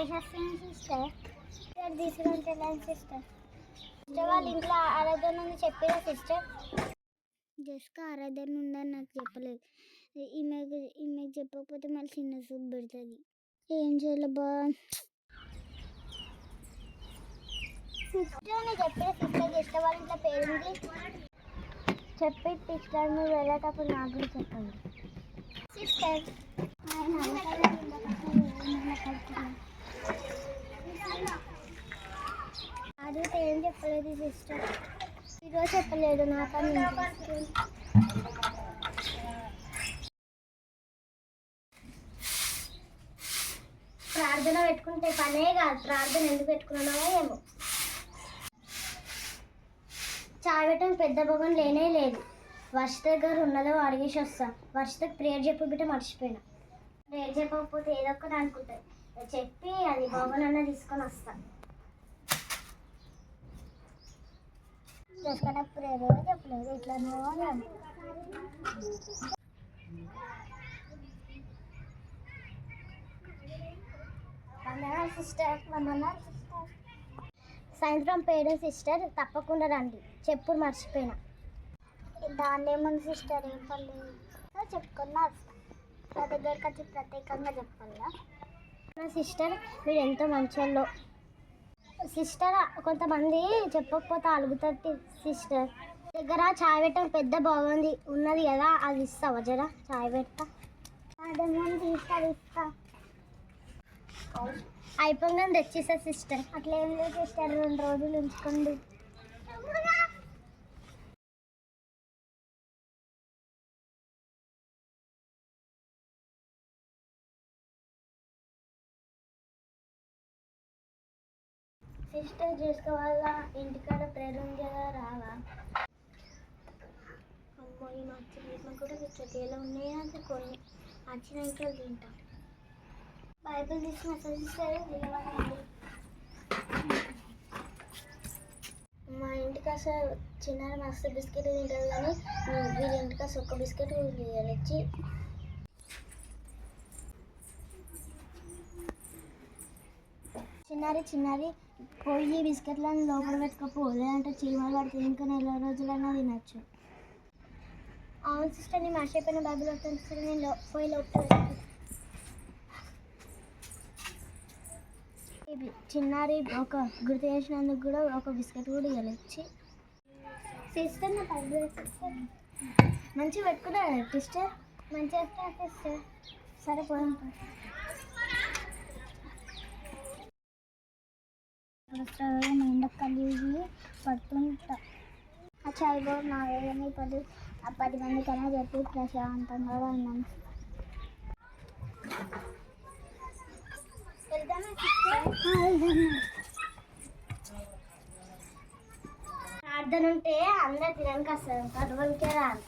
చేసేస్తాను సిస్టర్. తీసుకుంటే సిస్టర్ వాళ్ళ ఇంట్లో ఆరాధన ఉంది చెప్పిరా సిస్టర్. జస్ట్ ఆరాధన ఉందని నాకు చెప్పలేదు. ఈమెకు చెప్పకపోతే మళ్ళీ చిన్న సూప్ పెడుతుంది. ఏం చేయాలి బా సిస్టర్. నేను చెప్పిన సిస్టర్ జస్ట్ వాళ్ళ ఇంట్లో పేరుంది చెప్పి సిస్టర్ నువ్వు వెళ్ళేటప్పుడు నాకు కూడా చెప్పండి సిస్టర్. అడిగితే ఏం చెప్పలేదు సిస్టర్. ఈరోజు చెప్పలేదు నాకన్నా. ప్రార్థన పెట్టుకుంటే పనే కాదు. ప్రార్థన ఎందుకు పెట్టుకున్నావో ఏమో. చాయ్ పెట్టడం పెద్ద భగం లేనే లేదు. వర్ష దగ్గర ఉన్నదో అడిగేసి వస్తా. వర్షకు ప్రేయర్ చెప్పబిట్టే మర్చిపోయినా. ప్రేయర్ చెప్పకపోతే ఏదో ఒకటి అనుకుంటుంది. చెప్పి అది భగన్ అన్న తీసుకొని వస్తా. చేసుకున్న ప్రేయర్ చెప్పలేదు ఇట్లా సిస్టర్. సాయంత్రం పేరెంట్స్ సిస్టర్ తప్పకుండా రండి. చెప్పుడు మర్చిపోయినా. దాన్ని ఏముంది సిస్టర్, ఏం పర్లేదు చెప్పుకున్నా నా దగ్గరికి వచ్చి ప్రత్యేకంగా చెప్పాలా సిస్టర్. మీరు ఎంతో మంచోళ్ళు సిస్టర్. కొంతమంది చెప్పకపోతే అలుగుతారు సిస్టర్. దగ్గర చాయ్ పెట్టడం పెద్ద బాగుంది ఉన్నది కదా, అది ఇస్తావా జరా చాయ్ పెట్టా. అదేముంది సిస్టర్ ఇస్తా. అయిపోయిందని తెచ్చిస్తా సిస్టర్. అట్లా ఏం లేదు సిస్టర్, 2 రోజులు ఉంచుకోండి. సిస్టర్ చేసుకోవాలా ఇంటికాడ ప్రేయర్ ఉంది కదా రావా. అమ్మో ఈ మధ్య కూడా పుస్తకాలు ఉన్నాయి అంటే కొన్ని వచ్చిన ఇంట్లో తింటాం. బైబిల్ తీసుకున్న సిస్టర్ మా ఇంటికి అసలు చిన్న మస్తు బిస్కెట్ తింటారు కానీ వీళ్ళ ఇంటికి అసలు ఒక్క బిస్కెట్ ఇచ్చి చిన్నారి పోయి బిస్కెట్లను లోపల పెట్టుకోపో, లేదంటే చీమలు పడుతుంది. ఇంకా 4 రోజులైనా తినచ్చు. అవును సిస్టర్, నేను మర్చిపోయిన బైబిల్ వస్తుంది. నేను పోయి లోపల చిన్నారి ఒక గుర్తు చేసినందుకు కూడా ఒక బిస్కెట్ కూడా ఇవ్వలేచ్చి సిస్టర్. నా బైబిల్ మంచిగా పెట్టుకున్నా సిస్టర్. మంచిగా సిస్టర్. సరే పోదాం. ఎండకు కలిగి పడుతుంటా. ఆ చాయ్లో నా వేదని 10 మందికైనా చెప్పి ప్రశాంతంగా ఉన్నాను. ప్రార్థన ఉంటే అందరు తినడానికి వస్తారు, కరువులకే రాదు.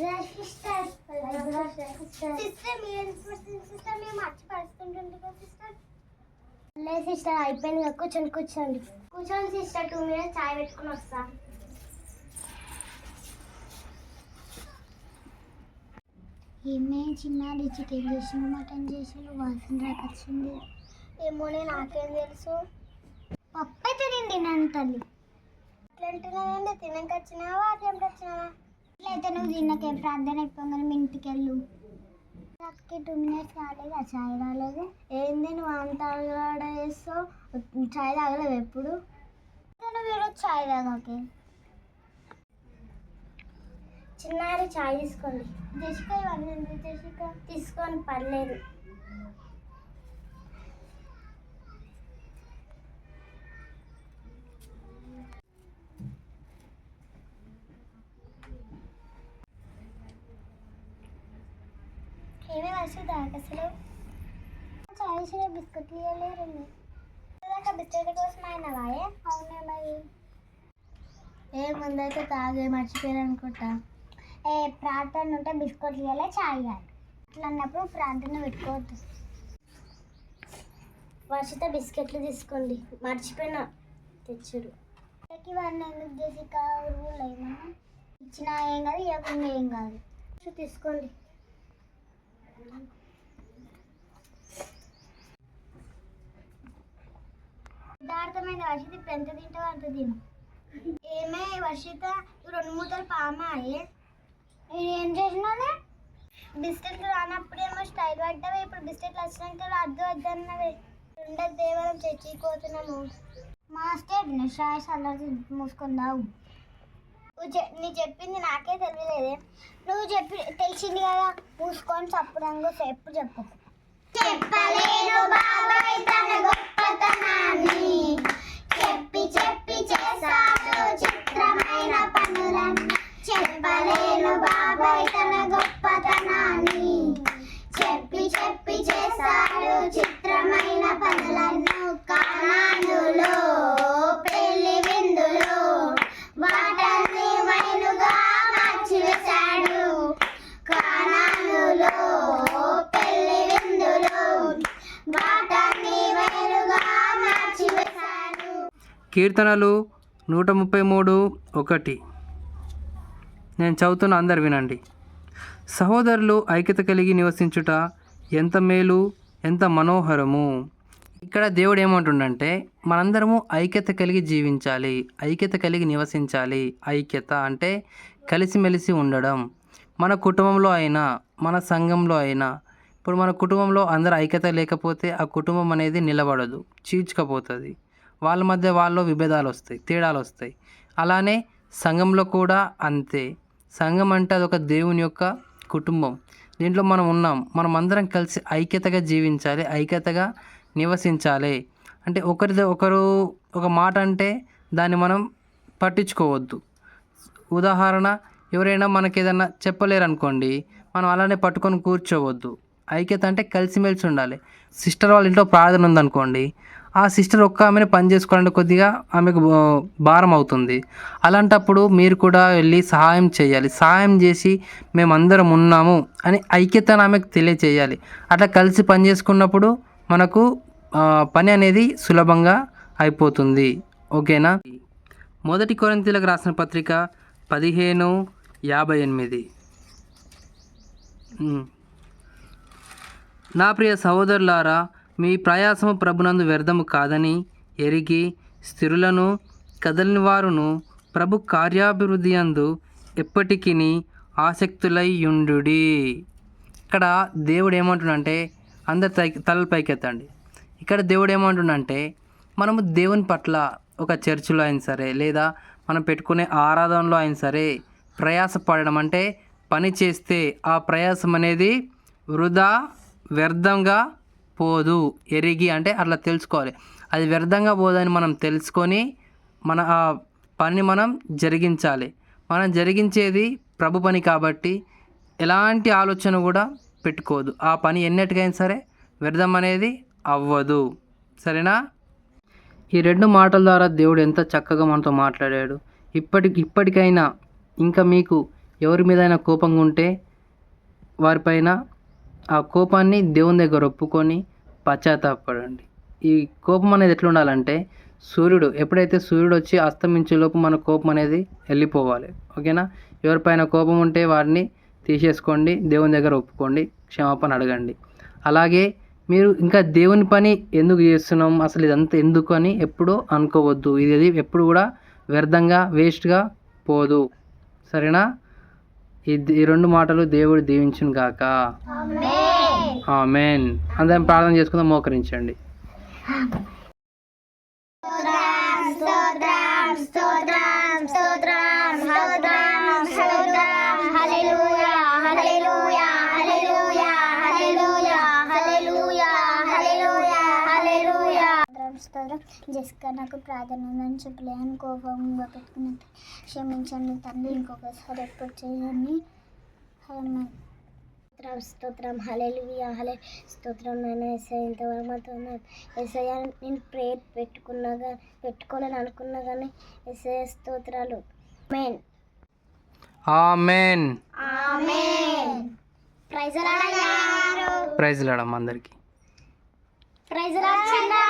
లేదు సిస్టర్, అయిపోయింది కదా. కూర్చోండి సిస్టర్. 2 minutes చాయ్ పెట్టుకుని వస్తా. ఏమే చిన్న చికెన్ చేసిన మటన్ చేసిన వాసన రాకొచ్చింది. ఏమోనే నాకేం తెలుసు. పప్పు అయితే నేను తిన్నాను తల్లి. అట్లంటున్నానండి. తినక వచ్చినావా అట్లంటే వచ్చినావా? అయితే నువ్వు తిన్నకేం ప్రార్థన అయిపోగానే మీ ఇంటికి వెళ్ళు. 2 minutes రాలేదు, చాయ్ రాలేదు. ఏంది నువ్వు అంత అలవాడ చేస్తావు? చాయ్ తాగలేవు ఎప్పుడు? నువ్వు ఈరోజు చాయ్ తాగాకే. చిన్నారి చాయ్ తీసుకోండి. తీసుకొని పర్లేదు. ఏమేమి వచ్చి అసలు చాయ్ బిస్కెట్లు ఇవ్వలేరు. బిస్కెట్ కోసం అయినవా? అవునే మరి. ముందైతే తాగే మర్చిపోయారు అనుకుంటా. ప్రార్థన ఉంటే బిస్కెట్లు ఇవ్వాలి, చాయ్ ఇవ్వాలి. అట్లా అన్నప్పుడు ప్రార్థన పెట్టుకోవద్దు. వర్షిత బిస్కెట్లు తీసుకోండి, మర్చిపోయినా తెచ్చుడు. ఇవన్నీ ఎందుకు చేసి రూల్ ఏమన్నా ఇచ్చినా ఏం కాదు, ఇవ్వకుండా ఏం కాదు. తీసుకోండి. అర్థమైంది వర్షిత, ఇప్పుడు ఎంత తింటావు అంత తిను. ఏమే వర్షిత, 2 మూతలు పామాయే. ఏం చేసినానే? బిస్కెట్లు రానప్పుడేమో స్టైల్ పడ్డావే, ఇప్పుడు బిస్కెట్లు వచ్చినాక అద్దు వద్దన్నవే. ఉండదు దేవరం చచ్చిపోతున్నాము. మాస్టర్ షాయ్ సల్లర్ మూసుకుందావు. నీ చెప్పింది నాకే తెలియలేదే. నువ్వు తెలిసింది కదా, మూసుకొని చప్పుడంగా సేపు చెప్పు. చెప్పలేను బాబాయ్ తన గొప్పతనాన్ని, చెప్పి చెప్పి చేశాడు చిత్రమైన పనులన్నీ. చెప్పలేను బాబాయ్ తన గొప్పతనాన్ని, చెప్పి చెప్పి చేశాడు చిత్రమైన పనులను. కానానులో పెళ్లి విందులో వాటన్ని మైలుగా మార్చివేశాడు. కానానులో పెళ్లి విందులో వాటన్ని మైలుగా మార్చివేశాడు. కీర్తనలు 133:1 నేను చదువుతున్న, అందరు వినండి. సహోదరులు ఐక్యత కలిగి నివసించుట ఎంత మేలు, ఎంత మనోహరము. ఇక్కడ దేవుడు ఏమంటుండంటే మనందరము ఐక్యత కలిగి జీవించాలి, ఐక్యత కలిగి నివసించాలి. ఐక్యత అంటే కలిసిమెలిసి ఉండడం. మన కుటుంబంలో అయినా, మన సంఘంలో అయినా. ఇప్పుడు మన కుటుంబంలో అందరు ఐక్యత లేకపోతే ఆ కుటుంబం అనేది నిలబడదు, చీల్చుకపోతుంది. వాళ్ళ మధ్య వాళ్ళలో విభేదాలు వస్తాయి, తేడాలు వస్తాయి. అలానే సంఘంలో కూడా అంతే. సంఘం అంటే అదొక దేవుని యొక్క కుటుంబం. దీంట్లో మనం ఉన్నాం. మనం అందరం కలిసి ఐక్యతగా జీవించాలి, ఐక్యతగా నివసించాలి. అంటే ఒకరు ఒక మాట అంటే దాన్ని మనం పట్టించుకోవద్దు. ఉదాహరణ, ఎవరైనా మనకి ఏదైనా చెప్పలేరు అనుకోండి, మనం అలానే పట్టుకొని కూర్చోవద్దు. ఐక్యత అంటే కలిసిమెలిసి ఉండాలి. సిస్టర్ వాళ్ళ ఇంట్లో ప్రార్థన ఉందనుకోండి, ఆ సిస్టర్ ఒక్క ఆమెను పని చేసుకోవాలంటే కొద్దిగా ఆమెకు భారం అవుతుంది. అలాంటప్పుడు మీరు కూడా వెళ్ళి సహాయం చేయాలి. సహాయం చేసి మేమందరం ఉన్నాము అని ఐక్యతను ఆమెకు తెలియచేయాలి. అట్లా కలిసి పని చేసుకున్నప్పుడు మనకు పని అనేది సులభంగా అయిపోతుంది. ఓకేనా? 1 కొరింథీయులకు రాసిన పత్రిక 15:58. నా ప్రియ సహోదరులారా, మీ ప్రయాసము ప్రభునందు వ్యర్థము కాదని ఎరిగి స్థిరులను కదలని వారును ప్రభు కార్యాభివృద్ధి అందు ఎప్పటికీ ఆసక్తులై యుండుడి. ఇక్కడ దేవుడు ఏమంటుండంటే, అందరు తలలు పైకెత్తండి. ఇక్కడ దేవుడు ఏమంటుండంటే, మనము దేవుని పట్ల ఒక చర్చిలో అయినా సరే, లేదా మనం పెట్టుకునే ఆరాధనలో అయినా సరే ప్రయాసపడడం అంటే పని చేస్తే ఆ ప్రయాసం అనేది వృధా వ్యర్థంగా పోదు. ఎరిగి అంటే అట్లా తెలుసుకోవాలి. అది వ్యర్థంగా పోదని మనం తెలుసుకొని మన ఆ పని మనం జరిగించాలి. మనం జరిగించేది ప్రభు పని కాబట్టి ఎలాంటి ఆలోచన కూడా పెట్టుకోదు. ఆ పని ఎన్నటికైనా సరే వ్యర్థం అనేది అవ్వదు. సరేనా? ఈ 2 మాటల ద్వారా దేవుడు ఎంత చక్కగా మనతో మాట్లాడాడు. ఇప్పటికైనా ఇంకా మీకు ఎవరి మీదైనా కోపంగా ఉంటే వారిపైన ఆ కోపాన్ని దేవుని దగ్గర ఒప్పుకొని పశ్చాత్తాపడండి. ఈ కోపం అనేది ఎట్లా ఉండాలంటే, ఎప్పుడైతే సూర్యుడు వచ్చి అస్తమించేలోపు మన కోపం అనేది వెళ్ళిపోవాలి. ఓకేనా? ఎవరిపైన కోపం ఉంటే వారిని తీసేసుకోండి, దేవుని దగ్గర ఒప్పుకోండి, క్షమాపణ అడగండి. అలాగే మీరు ఇంకా దేవుని పని ఎందుకు చేస్తున్నాం, అసలు ఇదంతా ఎందుకు అని ఎప్పుడూ అనుకోవద్దు. ఇది ఎప్పుడు కూడా వ్యర్థంగా వేస్ట్గా పోదు. సరేనా? ఈ 2 మాటలు దేవుడు దీవించును గాక. ఆమేన్. అందరం ప్రార్థన చేసుకుందాం, మోకరించండి. జెసికా నాకు ప్రార్థన ఉందని చెప్పలేని కోపంగా పెట్టుకున్నట్టు క్షమించండి తండ్రి, ఇంకొకసారి ఎప్పుడు చేయండి. స్తోత్రం. హల్లెలూయా. స్తోత్రం నాయన. యేసయ్య ఇంతవరకు మాతో యేసయ్య నేను ప్రేయర్ పెట్టుకోవాలని అనుకున్నా కానీ యేసయ్య స్తోత్రాలు. Amen. Amen. Praise lord. Praise lord అందరికీ. ప్రైజ్ రాచిందా